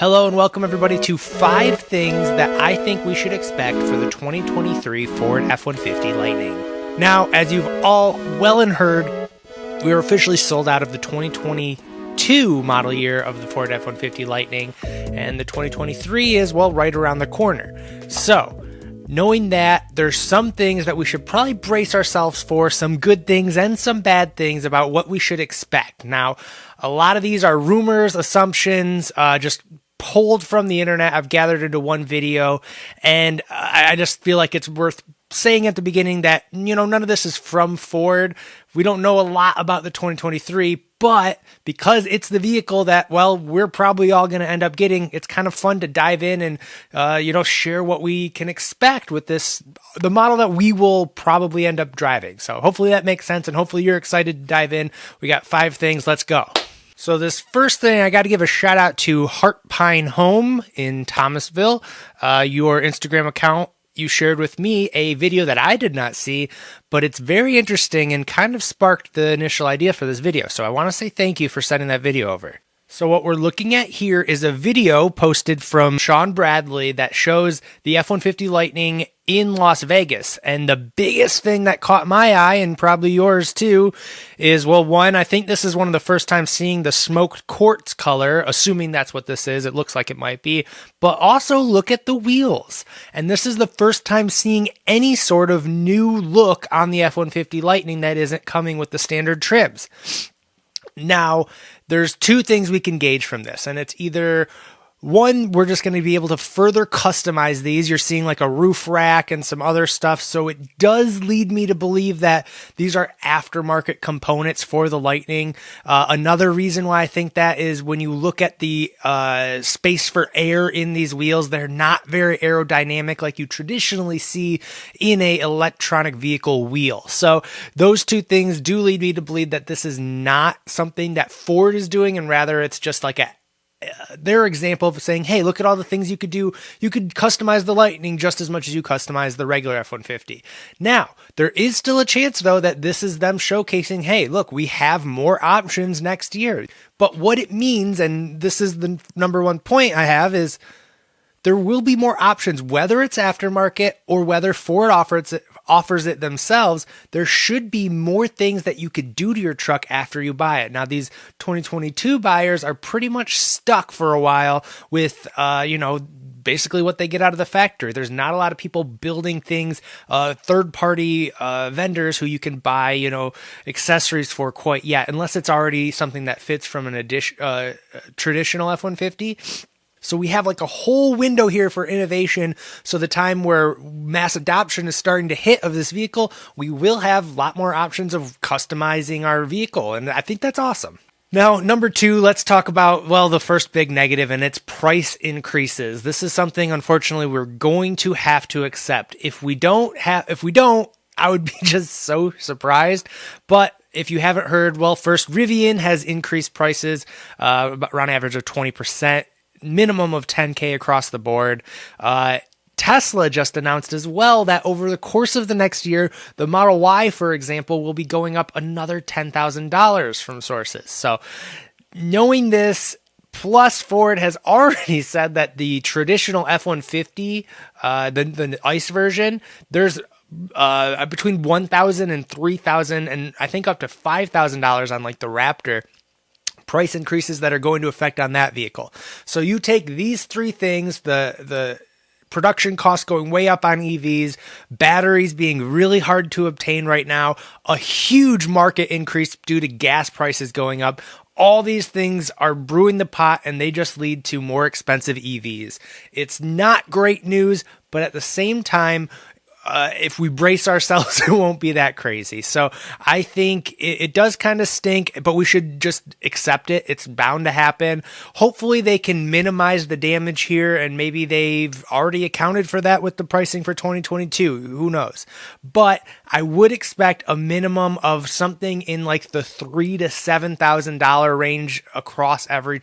Hello and welcome everybody to 5 things that I think we should expect for the 2023 Ford F-150 Lightning. Now, as you've all well and heard, we are officially sold out of the 2022 model year of the Ford F-150 Lightning, and the 2023 is, well, right around the corner. So, knowing that, there's some things that we should probably brace ourselves for, some good things and some bad things about what we should expect. Now, a lot of these are rumors, assumptions, just pulled from the internet. I've gathered into one video, and I just feel like it's worth saying at the beginning that, none of this is from Ford. We don't know a lot about the 2023, but because it's the vehicle that, well, we're probably all going to end up getting, it's kind of fun to dive in and, share what we can expect with the model that we will probably end up driving. So hopefully that makes sense, and hopefully you're excited to dive in. We got 5 things. Let's go. So this first thing, I got to give a shout out to Heart Pine Home in Thomasville. Your Instagram account, you shared with me a video that I did not see, but it's very interesting and kind of sparked the initial idea for this video. So I want to say thank you for sending that video over. So what we're looking at here is a video posted from Sean Bradley that shows the F-150 Lightning in Las Vegas. And the biggest thing that caught my eye, and probably yours too, is, well, one, I think this is one of the first times seeing the smoked quartz color, assuming that's what this is. It looks like it might be. But also look at the wheels. And this is the first time seeing any sort of new look on the F-150 Lightning that isn't coming with the standard trims. Now, there's 2 things we can gauge from this, and it's either, one, we're just going to be able to further customize these. You're seeing like a roof rack and some other stuff, so it does lead me to believe that these are aftermarket components for the Lightning. Another reason why I think that is when you look at the space for air in these wheels, they're not very aerodynamic like you traditionally see in a electronic vehicle wheel. So those 2 things do lead me to believe that this is not something that Ford is doing, and rather it's just like their example of saying, hey, look at all the things you could do. You could customize the Lightning just as much as you customize the regular F-150. Now, there is still a chance, though, that this is them showcasing, hey, look, we have more options next year. But what it means, and this is the number one point I have, is there will be more options, whether it's aftermarket or whether Ford offers it themselves. There should be more things that you could do to your truck after you buy it. Now, these 2022 buyers are pretty much stuck for a while with, basically what they get out of the factory. There's not a lot of people building things, third-party vendors who you can buy, accessories for quite yet, unless it's already something that fits from an traditional F-150. So we have like a whole window here for innovation. So the time where mass adoption is starting to hit of this vehicle, we will have a lot more options of customizing our vehicle. And I think that's awesome. Now, number 2, let's talk about, well, the first big negative, and it's price increases. This is something, unfortunately, we're going to have to accept. If we don't, I would be just so surprised. But if you haven't heard, well, first, Rivan has increased prices around average of 20%. Minimum of $10,000 across the board. Tesla just announced as well that over the course of the next year, the Model Y, for example, will be going up another $10,000 from sources. So knowing this, plus Ford has already said that the traditional F-150, the ICE version, there's between $1,000 and $3,000, and I think up to $5,000 on like the Raptor. Price increases that are going to affect on that vehicle. So you take these 3 things, the production costs going way up on EVs, batteries being really hard to obtain right now, a huge market increase due to gas prices going up. All these things are brewing the pot, and they just lead to more expensive EVs. It's not great news, but at the same time, if we brace ourselves, it won't be that crazy. So I think it does kind of stink, but we should just accept it. It's bound to happen. Hopefully they can minimize the damage here, and maybe they've already accounted for that with the pricing for 2022. Who knows? But I would expect a minimum of something in like the $3,000 to $7,000 range across every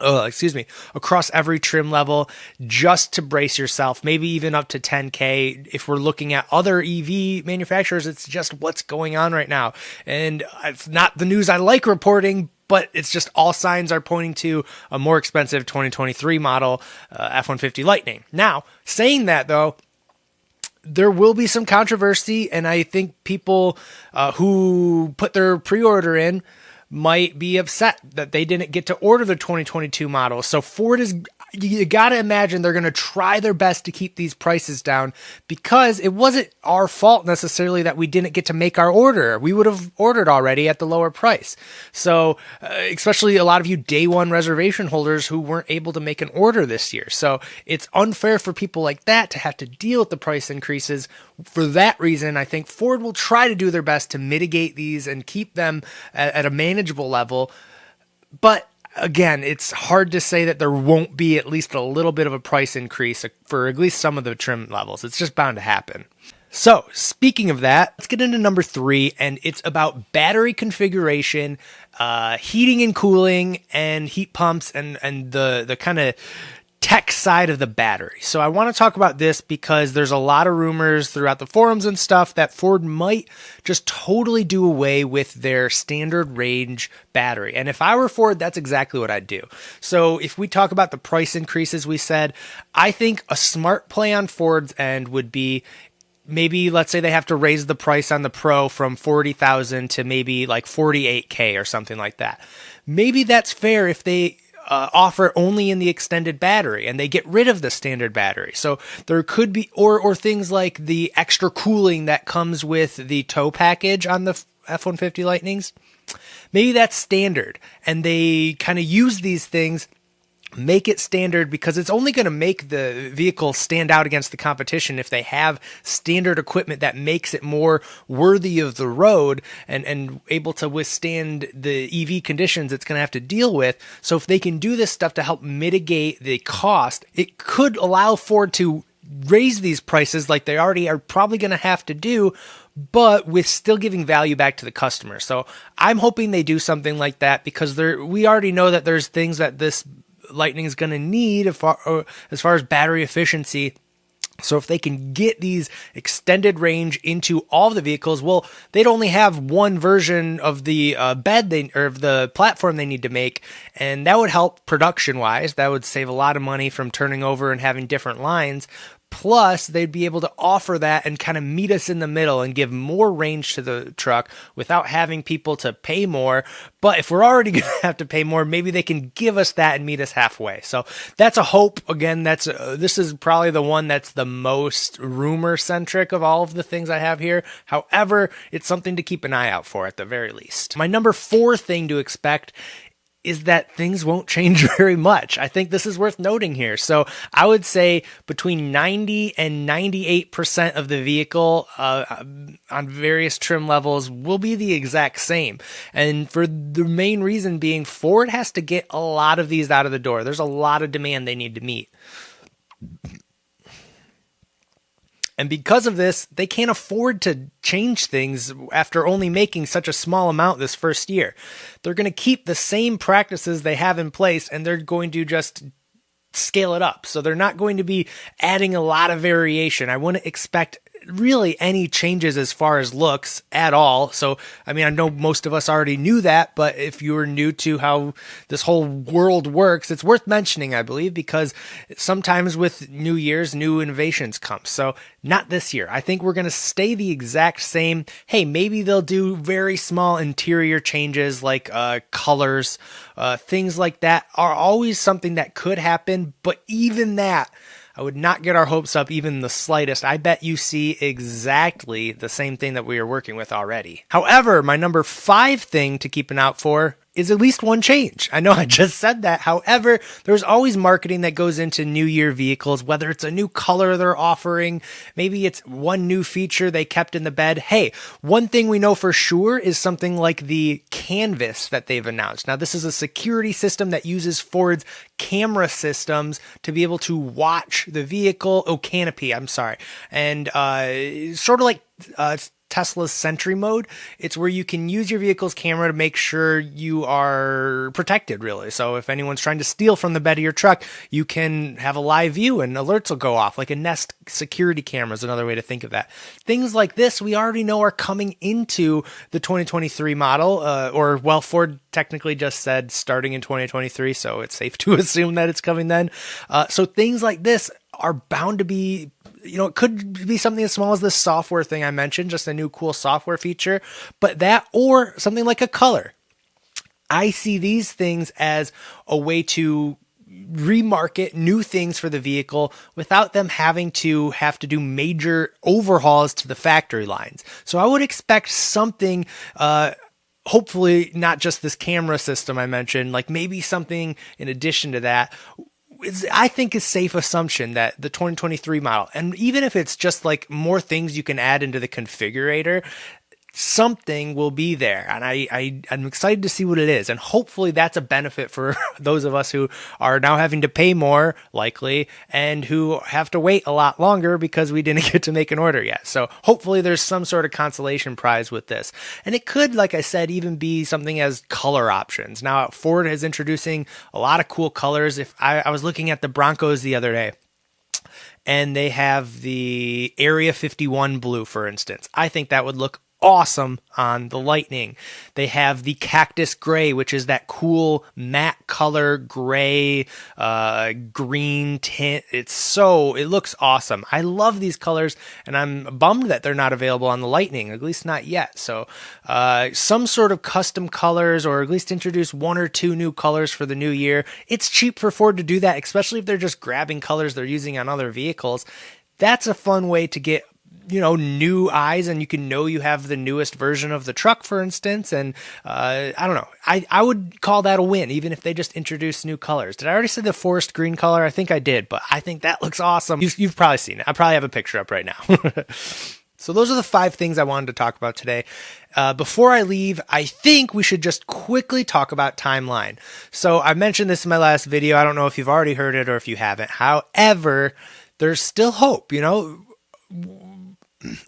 across every trim level, just to brace yourself, maybe even up to $10,000. If we're looking at other EV manufacturers, it's just what's going on right now. And it's not the news I like reporting, but it's just all signs are pointing to a more expensive 2023 model F-150 Lightning. Now, saying that though, there will be some controversy, and I think people who put their pre-order in might be upset that they didn't get to order the 2022 model. So Ford is, you got to imagine they're going to try their best to keep these prices down, because it wasn't our fault necessarily that we didn't get to make our order. We would have ordered already at the lower price. So especially a lot of you day one reservation holders who weren't able to make an order this year. So it's unfair for people like that to have to deal with the price increases. For that reason, I think Ford will try to do their best to mitigate these and keep them at a manageable level. But again, it's hard to say that there won't be at least a little bit of a price increase for at least some of the trim levels. It's just bound to happen. So speaking of that, let's get into number 3, and it's about battery configuration, heating and cooling, and heat pumps, and the kind of tech side of the battery. So I want to talk about this because there's a lot of rumors throughout the forums and stuff that Ford might just totally do away with their standard range battery. And if I were Ford, that's exactly what I'd do. So if we talk about the price increases we said, I think a smart play on Ford's end would be, maybe let's say they have to raise the price on the Pro from 40,000 to maybe like 48K or something like that. Maybe that's fair if they offer only in the extended battery and they get rid of the standard battery. So there could be, or things like the extra cooling that comes with the tow package on the F-150 Lightnings. Maybe that's standard, and they kind of use these things, make it standard, because it's only going to make the vehicle stand out against the competition if they have standard equipment that makes it more worthy of the road and able to withstand the EV conditions it's going to have to deal with. So if they can do this stuff to help mitigate the cost, it could allow Ford to raise these prices like they already are probably going to have to do, but with still giving value back to the customer. So I'm hoping they do something like that, because we already know that there's things that this Lightning is going to need as far as battery efficiency. So if they can get these extended range into all of the vehicles, well, they'd only have one version of the of the platform they need to make, and that would help production wise. That would save a lot of money from turning over and having different lines. Plus, they'd be able to offer that and kind of meet us in the middle and give more range to the truck without having people to pay more. But if we're already going to have to pay more, maybe they can give us that and meet us halfway. So that's a hope. Again, this is probably the one that's the most rumor-centric of all of the things I have here. However, it's something to keep an eye out for at the very least. My number 4 thing to expect is that things won't change very much. I think this is worth noting here. So I would say between 90 and 98% of the vehicle on various trim levels will be the exact same. And for the main reason being, Ford has to get a lot of these out of the door. There's a lot of demand they need to meet. And because of this, they can't afford to change things after only making such a small amount this first year. They're going to keep the same practices they have in place, and they're going to just scale it up. So they're not going to be adding a lot of variation. I wouldn't expect really any changes as far as looks at all. So, I mean, I know most of us already knew that, but if you were new to how this whole world works, it's worth mentioning, I believe, because sometimes with New Year's, new innovations come. So not this year. I think we're going to stay the exact same. Hey, maybe they'll do very small interior changes like colors, things like that are always something that could happen. But even that, I would not get our hopes up even the slightest. I bet you see exactly the same thing that we are working with already. However, my number 5 thing to keep an eye out for is at least one change. I know I just said that. However, there's always marketing that goes into new year vehicles, whether it's a new color they're offering, maybe it's one new feature they kept in the bed. Hey, one thing we know for sure is something like the Canvas that they've announced. Now, this is a security system that uses Ford's camera systems to be able to watch the vehicle. Oh, canopy, I'm sorry. And sort of like Tesla's Sentry mode. It's where you can use your vehicle's camera to make sure you are protected, really. So if anyone's trying to steal from the bed of your truck, you can have a live view and alerts will go off, like a Nest security camera is another way to think of that. Things like this we already know are coming into the 2023 model, Ford technically just said starting in 2023, so it's safe to assume that it's coming then. So things like this are bound to be, it could be something as small as this software thing I mentioned, just a new cool software feature, but that or something like a color. I see these things as a way to remarket new things for the vehicle without them having to do major overhauls to the factory lines. So I would expect something, hopefully not just this camera system I mentioned, like maybe something in addition to that. I think is safe assumption that the 2023 model, and even if it's just like more things you can add into the configurator, something will be there. And I'm excited to see what it is. And hopefully that's a benefit for those of us who are now having to pay more, likely, and who have to wait a lot longer because we didn't get to make an order yet. So hopefully there's some sort of consolation prize with this. And it could, like I said, even be something as color options. Now, Ford is introducing a lot of cool colors. If I was looking at the Broncos the other day, and they have the Area 51 blue, for instance. I think that would look awesome on the Lightning. They have the Cactus Gray, which is that cool matte color gray, green tint. It looks awesome. I love these colors, and I'm bummed that they're not available on the Lightning, at least not yet. So some sort of custom colors, or at least introduce one or two new colors for the new year. It's cheap for Ford to do that, especially if they're just grabbing colors they're using on other vehicles. That's a fun way to get new eyes, and you have the newest version of the truck, for instance. And I don't know. I would call that a win, even if they just introduce new colors. Did I already say the forest green color? I think I did, but I think that looks awesome. You've probably seen it. I probably have a picture up right now. So those are the 5 things I wanted to talk about today. Before I leave, I think we should just quickly talk about timeline. So I mentioned this in my last video. I don't know if you've already heard it or if you haven't. However, there's still hope,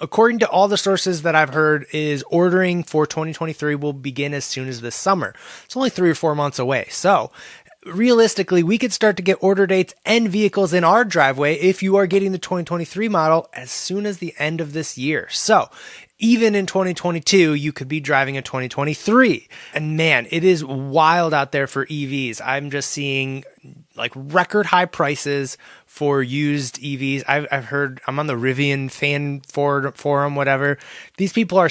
According to all the sources that I've heard, is ordering for 2023 will begin as soon as this summer. It's only 3 or 4 months away. So realistically, we could start to get order dates and vehicles in our driveway if you are getting the 2023 model as soon as the end of this year. So even in 2022, you could be driving a 2023. And man, it is wild out there for EVs. I'm just seeing like record high prices for used EVs. I've heard, I'm on the Rivian fan forum, whatever. These people are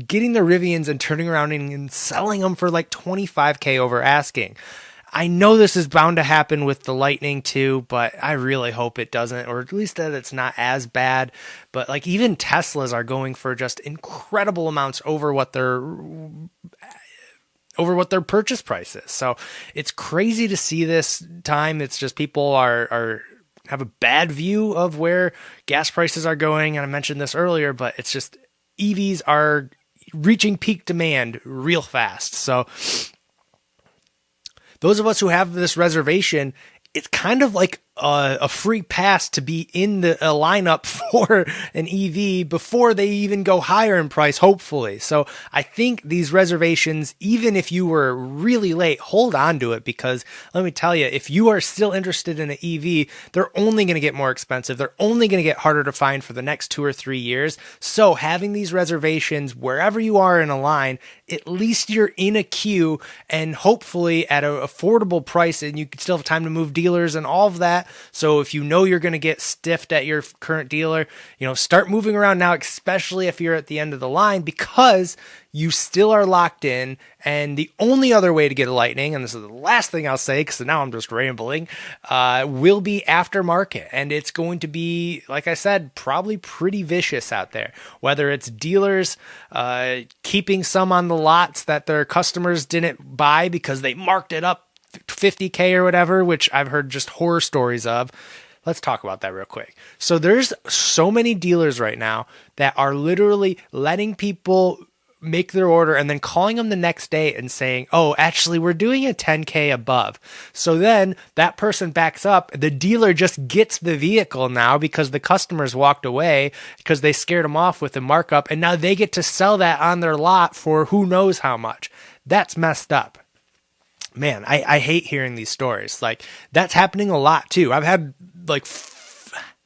getting their Rivians and turning around and selling them for like $25,000 over asking. I know this is bound to happen with the Lightning too, but I really hope it doesn't, or at least that it's not as bad. But like even Teslas are going for just incredible amounts over what their purchase price is. So it's crazy to see this time. It's just people have a bad view of where gas prices are going. And I mentioned this earlier, but it's just EVs are reaching peak demand real fast. So those of us who have this reservation, it's kind of like a free pass to be in the lineup for an EV before they even go higher in price, hopefully. So I think these reservations, even if you were really late, hold on to it, because let me tell you, if you are still interested in an EV, they're only going to get more expensive. They're only going to get harder to find for the next 2 or 3 years. So having these reservations wherever you are in a line, at least you're in a queue and hopefully at an affordable price, and you can still have time to move dealers and all of that. So if you know you're going to get stiffed at your current dealer, start moving around now, especially if you're at the end of the line, because you still are locked in. And the only other way to get a Lightning, and this is the last thing I'll say because now I'm just rambling, will be aftermarket. And it's going to be, like I said, probably pretty vicious out there. Whether it's dealers keeping some on the lots that their customers didn't buy because they marked it up $50,000 or whatever, which I've heard just horror stories of. Let's talk about that real quick. So there's so many dealers right now that are literally letting people make their order and then calling them the next day and saying, oh, actually, we're doing a 10K above. So then that person backs up. The dealer just gets the vehicle now because the customers walked away because they scared them off with the markup. And now they get to sell that on their lot for who knows how much. That's messed up. Man, I hate hearing these stories. Like, that's happening a lot too. I've had like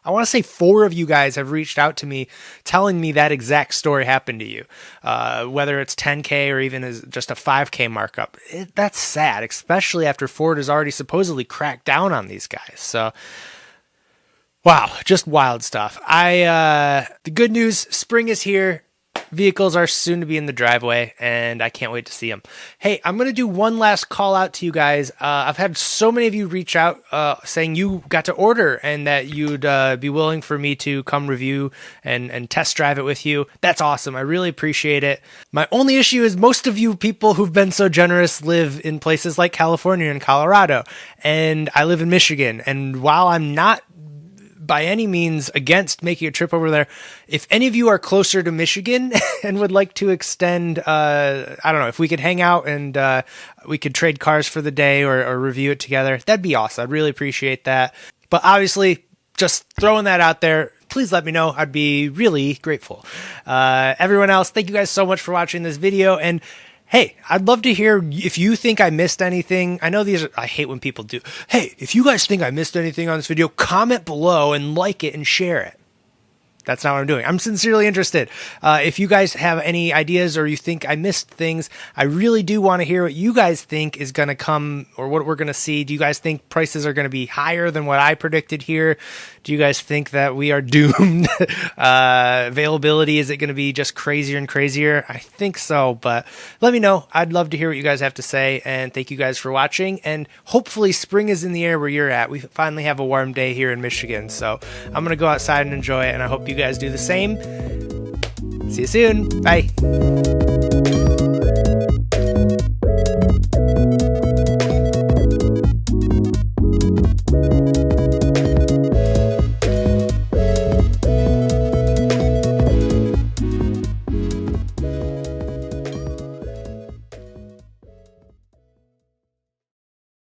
I want to say 4 of you guys have reached out to me telling me that exact story happened to you, whether it's 10K or even as just a 5K markup. That's sad, especially after Ford has already supposedly cracked down on these guys. So, wow, just wild stuff. The good news, spring is here. Vehicles are soon to be in the driveway, and I can't wait to see them. Hey, I'm going to do one last call out to you guys. I've had so many of you reach out saying you got to order and that you'd be willing for me to come review and test drive it with you. That's awesome. I really appreciate it. My only issue is most of you people who've been so generous live in places like California and Colorado, and I live in Michigan. And while I'm not by any means against making a trip over there, if any of you are closer to Michigan and would like to extend, I don't know, if we could hang out and we could trade cars for the day or review it together, that'd be awesome. I'd really appreciate that. But obviously, just throwing that out there, please let me know. I'd be really grateful. Everyone else, thank you guys so much for watching this video. And hey, I'd love to hear if you think I missed anything. I know I hate when people do. Hey, if you guys think I missed anything on this video, comment below and like it and share it. That's not what I'm doing. I'm sincerely interested. If you guys have any ideas or you think I missed things, I really do want to hear what you guys think is going to come or what we're going to see. Do you guys think prices are going to be higher than what I predicted here? Do you guys think that we are doomed? Availability, is it going to be just crazier and crazier? I think so, but let me know. I'd love to hear what you guys have to say, and thank you guys for watching. And hopefully spring is in the air where you're at. We finally have a warm day here in Michigan, so I'm going to go outside and enjoy it, and I hope you guys do the same. See you soon. Bye.